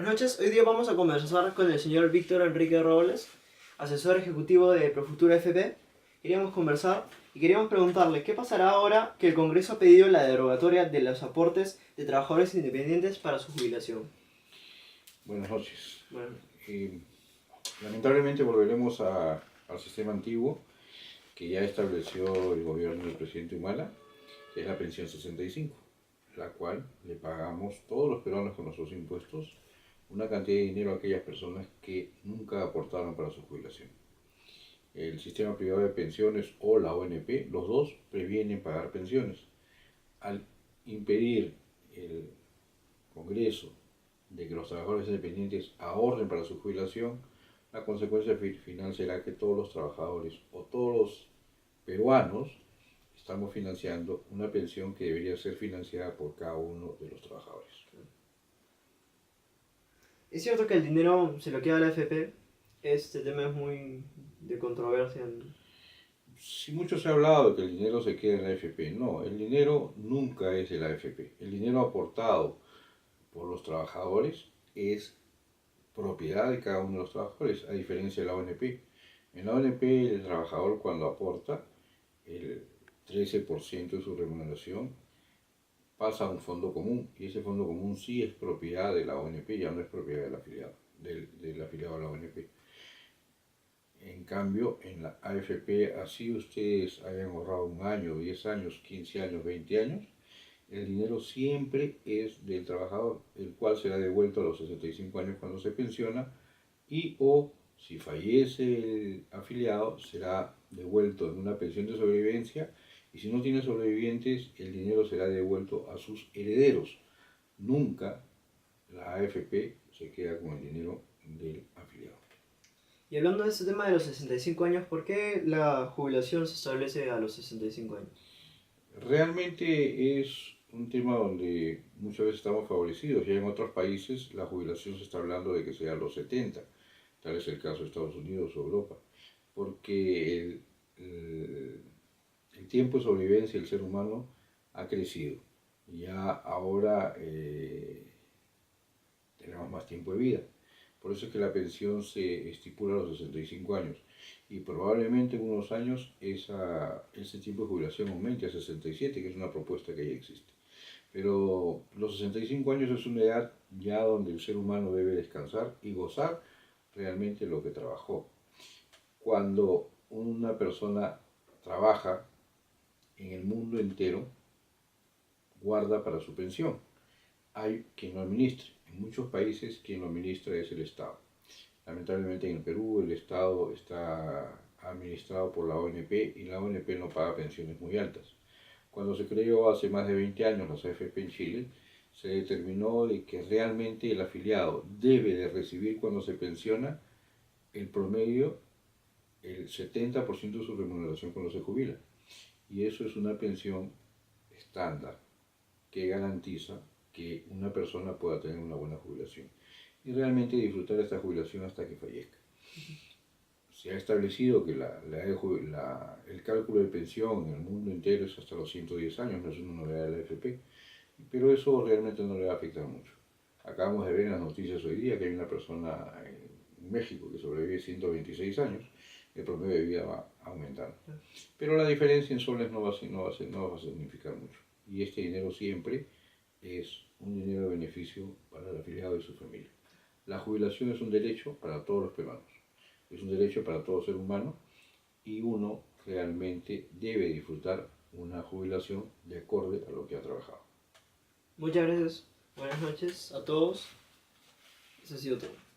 Buenas noches, hoy día vamos a conversar con el señor Víctor Enrique Robles, asesor ejecutivo de Profuturo FP. Queríamos conversar y queríamos preguntarle qué pasará ahora que el Congreso ha pedido la derogatoria de los aportes de trabajadores independientes para su jubilación. Buenas noches. Bueno, Lamentablemente volveremos al sistema antiguo que ya estableció el gobierno del presidente Humala, que es la pensión 65, la cual le pagamos todos los peruanos con nuestros impuestos una cantidad de dinero a aquellas personas que nunca aportaron para su jubilación. El sistema privado de pensiones o la ONP, los dos previenen pagar pensiones. Al impedir el Congreso de que los trabajadores independientes ahorren para su jubilación, la consecuencia final será que todos los trabajadores o todos los peruanos estamos financiando una pensión que debería ser financiada por cada uno de los trabajadores. es cierto que el dinero se lo queda a la FP. Este tema es muy de controversia, ¿no? Si mucho se ha hablado de que el dinero se queda en la AFP, no, el dinero nunca es de la AFP. El dinero aportado por los trabajadores es propiedad de cada uno de los trabajadores, a diferencia de la ONP. En la ONP el trabajador cuando aporta el 13% de su remuneración pasa a un fondo común y ese fondo común sí es propiedad de la ONP, ya no es propiedad del afiliado, del afiliado a la ONP. En cambio, en la AFP, así ustedes hayan ahorrado un año, 10 años, 15 años, 20 años, el dinero siempre es del trabajador, el cual será devuelto a los 65 años cuando se pensiona y o si fallece el afiliado será devuelto en una pensión de sobrevivencia y si no tiene sobrevivientes el dinero será devuelto a sus herederos. Nunca la AFP se queda con el dinero del afiliado. Y hablando de este tema de los 65 años, ¿por qué la jubilación se establece a los 65 años? Realmente es un tema donde muchas veces estamos favorecidos. Ya en otros países la jubilación se está hablando de que sea a los 70, tal es el caso de Estados Unidos o Europa, porque el tiempo de sobrevivencia del ser humano ha crecido. Ya ahora tenemos más tiempo de vida. Por eso es que la pensión se estipula a los 65 años y probablemente en unos años ese tiempo de jubilación aumente a 67, que es una propuesta que ya existe. Pero los 65 años es una edad ya donde el ser humano debe descansar y gozar realmente lo que trabajó. Cuando una persona trabaja en el mundo entero, guarda para su pensión. Hay quien lo administre. En muchos países quien lo administra es el Estado. Lamentablemente en el Perú el Estado está administrado por la ONP y la ONP no paga pensiones muy altas. Cuando se creó hace más de 20 años la AFP en Chile, se determinó de que realmente el afiliado debe de recibir cuando se pensiona el promedio, el 70% de su remuneración cuando se jubila. Y eso es una pensión estándar que garantiza que una persona pueda tener una buena jubilación y realmente disfrutar esta jubilación hasta que fallezca. Se ha establecido que el cálculo de pensión en el mundo entero es hasta los 110 años, no es una novedad de la AFP, pero eso realmente no le va a afectar mucho. Acabamos de ver en las noticias hoy día que hay una persona en México que sobrevive 126 años, el promedio de vida va aumentando. Pero la diferencia en soles no va a significar mucho. Y este dinero siempre es un dinero de beneficio para el afiliado y su familia. La jubilación es un derecho para todos los peruanos, es un derecho para todo ser humano y uno realmente debe disfrutar una jubilación de acorde a lo que ha trabajado. Muchas gracias, buenas noches a todos. Eso ha sido todo.